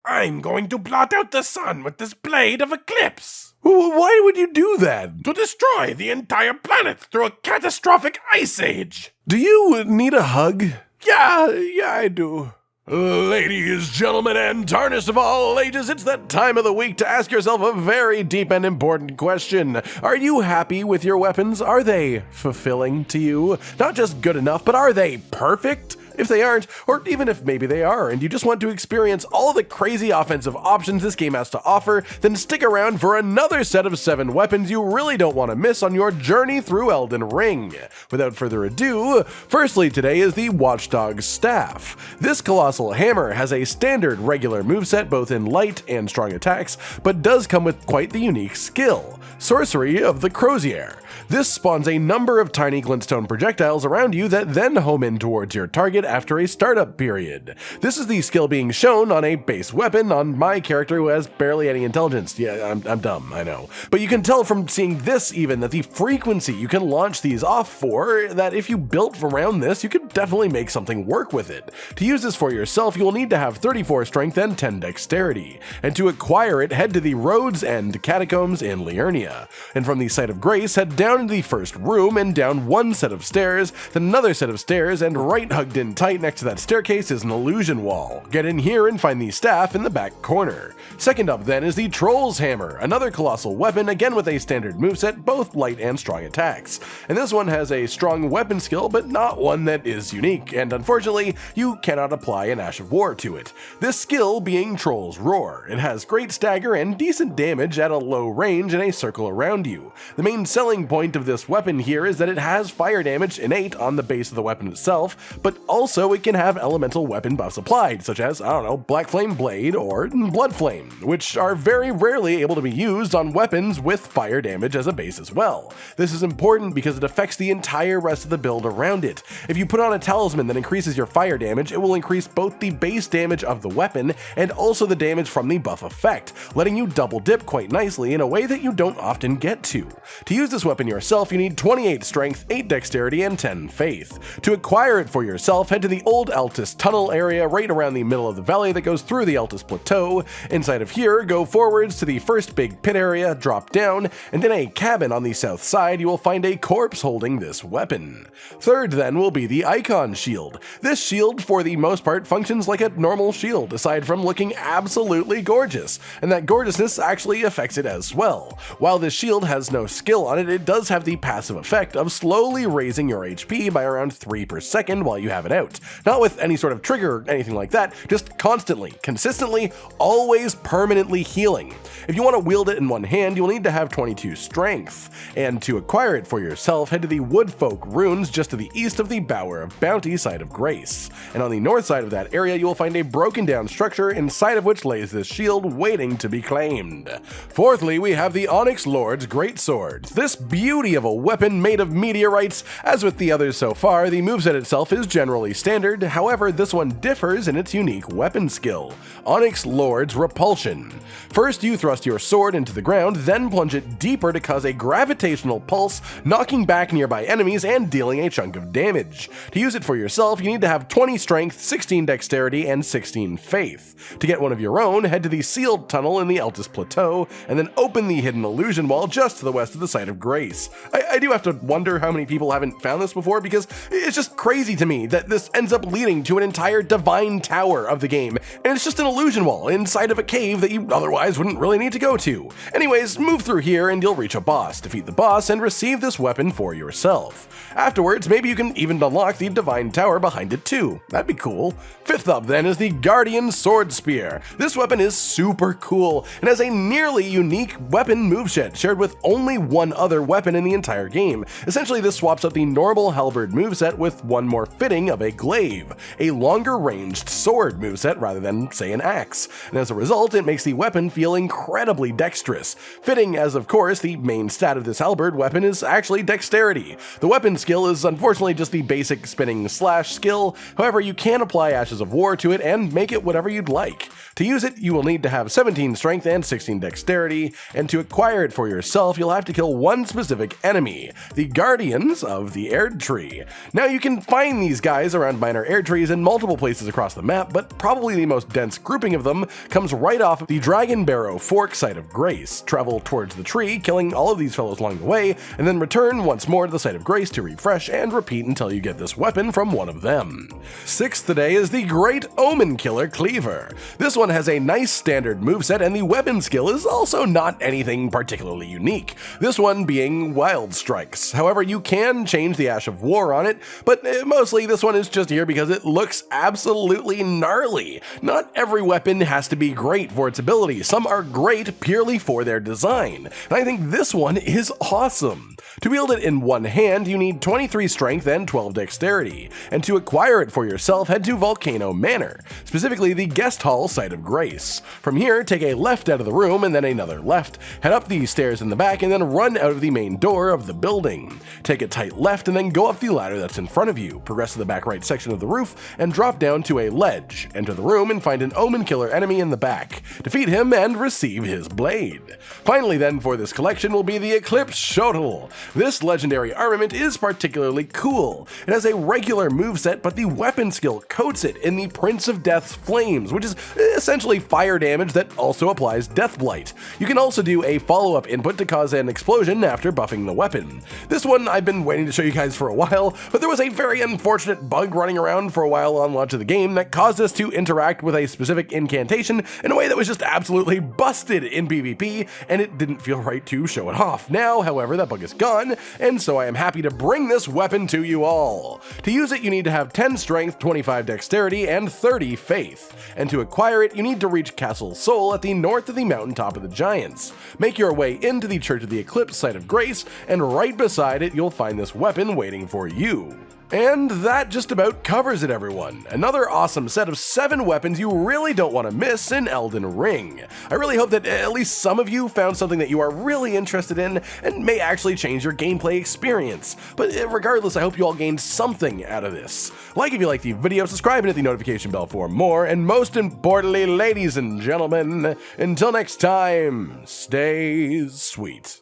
I'm going to blot out the sun with this blade of Eclipse. Why would you do that? To destroy the entire planet through a catastrophic ice age. Do you need a hug? Yeah, I do. Ladies, gentlemen, and tarnished of all ages, it's that time of the week to ask yourself a very deep and important question. Are you happy with your weapons? Are they fulfilling to you? Not just good enough, but are they perfect? If they aren't, or even if maybe they are, and you just want to experience all of the crazy offensive options this game has to offer, then stick around for another set of 7 weapons you really don't want to miss on your journey through Elden Ring. Without further ado, firstly today is the Watchdog Staff. This colossal hammer has a standard regular moveset both in light and strong attacks, but does come with quite the unique skill, Sorcery of the Crozier. This spawns a number of tiny glintstone projectiles around you that then home in towards your target after a startup period. This is the skill being shown on a base weapon on my character who has barely any intelligence. Yeah, I'm dumb, I know. But you can tell from seeing this even that the frequency you can launch these off for, that if you built around this, you could definitely make something work with it. To use this for yourself, you will need to have 34 strength and 10 dexterity. And to acquire it, head to the Roads and Catacombs in Liurnia. And from the Site of Grace, head down into the first room and down one set of stairs, then another set of stairs, and right hugged in tight next to that staircase is an illusion wall. Get in here and find the staff in the back corner. Second up then is the Troll's Hammer, another colossal weapon, again with a standard moveset, both light and strong attacks. And this one has a strong weapon skill, but not one that is unique, and unfortunately, you cannot apply an Ash of War to it. This skill being Troll's Roar. It has great stagger and decent damage at a low range in a circle around you. The main selling point of this weapon here is that it has fire damage innate on the base of the weapon itself, but also it can have elemental weapon buffs applied, such as, Black Flame Blade or Blood Flame, which are very rarely able to be used on weapons with fire damage as a base as well. This is important because it affects the entire rest of the build around it. If you put on a talisman that increases your fire damage, it will increase both the base damage of the weapon and also the damage from the buff effect, letting you double dip quite nicely in a way that you don't often get to. To use this weapon yourself, you need 28 strength, 8 dexterity, and 10 faith. To acquire it for yourself, head to the old Altus tunnel area right around the middle of the valley that goes through the Altus Plateau. Inside of here, go forwards to the first big pit area, drop down, and in a cabin on the south side, you will find a corpse holding this weapon. Third then will be the Icon Shield. This shield, for the most part, functions like a normal shield, aside from looking absolutely gorgeous, and that gorgeousness actually affects it as well. While this shield has no skill on it, it does have the passive effect of slowly raising your HP by around 3 per second while you have it out. Not with any sort of trigger or anything like that, just constantly, consistently, always permanently healing. If you want to wield it in one hand, you'll need to have 22 strength. And to acquire it for yourself, head to the Woodfolk runes just to the east of the Bower of Bounty Site of Grace. And on the north side of that area, you will find a broken down structure inside of which lays this shield waiting to be claimed. Fourthly, we have the Onyx Lord's Greatsword. This beauty of a weapon made of meteorites. As with the others so far, the moveset itself is generally standard, however this one differs in its unique weapon skill, Onyx Lord's Repulsion. First you thrust your sword into the ground, then plunge it deeper to cause a gravitational pulse, knocking back nearby enemies and dealing a chunk of damage. To use it for yourself, you need to have 20 strength, 16 dexterity, and 16 faith. To get one of your own, head to the sealed tunnel in the Altus Plateau, and then open the hidden illusion wall just to the west of the Site of Grace. I do have to wonder how many people haven't found this before, because it's just crazy to me that this ends up leading to an entire divine tower of the game, and it's just an illusion wall inside of a cave that you otherwise wouldn't really need to go to. Anyways, move through here and you'll reach a boss, defeat the boss, and receive this weapon for yourself. Afterwards, maybe you can even unlock the divine tower behind it too. That'd be cool. Fifth up then is the Guardian Swordspear. This weapon is super cool and has a nearly unique weapon moveset shared with only one other weapon in the entire game. Essentially, this swaps out the normal halberd moveset with one more fitting of a glaive, a longer ranged sword moveset rather than, say, an axe. And as a result, it makes the weapon feel incredibly dexterous. Fitting as, of course, the main stat of this halberd weapon is actually dexterity. The weapon skill is unfortunately just the basic spinning slash skill, however you can apply Ashes of War to it and make it whatever you'd like. To use it, you will need to have 17 strength and 16 dexterity, and to acquire it for yourself, you'll have to kill one specific specific enemy, the Guardians of the Erd Tree. Now you can find these guys around minor Erd trees in multiple places across the map, but probably the most dense grouping of them comes right off the Dragon Barrow Fork Site of Grace. Travel towards the tree, killing all of these fellows along the way, and then return once more to the Site of Grace to refresh and repeat until you get this weapon from one of them. Sixth today is the great Omenkiller Cleaver. This one has a nice standard moveset, and the weapon skill is also not anything particularly unique, this one being Wild Strikes. However, you can change the Ash of War on it, but mostly this one is just here because it looks absolutely gnarly. Not every weapon has to be great for its ability, some are great purely for their design, and I think this one is awesome. To wield it in one hand, you need 23 strength and 12 dexterity, and to acquire it for yourself, head to Volcano Manor, specifically the Guest Hall Site of Grace. From here, take a left out of the room and then another left, head up the stairs in the back and then run out of the main door of the building. Take a tight left and then go up the ladder that's in front of you, progress to the back right section of the roof, and drop down to a ledge. Enter the room and find an Omenkiller enemy in the back. Defeat him and receive his blade. Finally then for this collection will be the Eclipse Shotel. This legendary armament is particularly cool. It has a regular moveset, but the weapon skill coats it in the Prince of Death's Flames, which is essentially fire damage that also applies deathblight. You can also do a follow-up input to cause an explosion after buffing the weapon. This one I've been waiting to show you guys for a while, but there was a very unfortunate bug running around for a while on launch of the game that caused us to interact with a specific incantation in a way that was just absolutely busted in PvP, and it didn't feel right to show it off. Now, however, that bug is gone, and so I am happy to bring this weapon to you all. To use it, you need to have 10 strength, 25 dexterity, and 30 faith. And to acquire it, you need to reach Castle Sol at the north of the mountaintop of the Giants. Make your way into the Church of the Eclipse Site of Grace, and right beside it, you'll find this weapon waiting for you. And that just about covers it, everyone. Another awesome set of 7 weapons you really don't want to miss in Elden Ring. I really hope that at least some of you found something that you are really interested in and may actually change your gameplay experience. But regardless, I hope you all gained something out of this. Like if you liked the video, subscribe and hit the notification bell for more, and most importantly, ladies and gentlemen, until next time, stay sweet.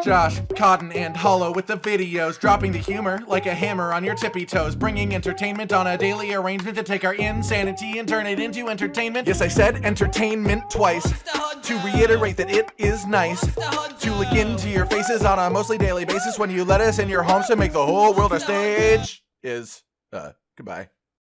Josh, Cotton, and Hollow with the videos, dropping the humor like a hammer on your tippy toes, bringing entertainment on a daily arrangement to take our insanity and turn it into entertainment. Yes, I said entertainment twice, to reiterate that it is nice to look into your faces on a mostly daily basis when you let us in your homes to make the whole world a stage. Goodbye.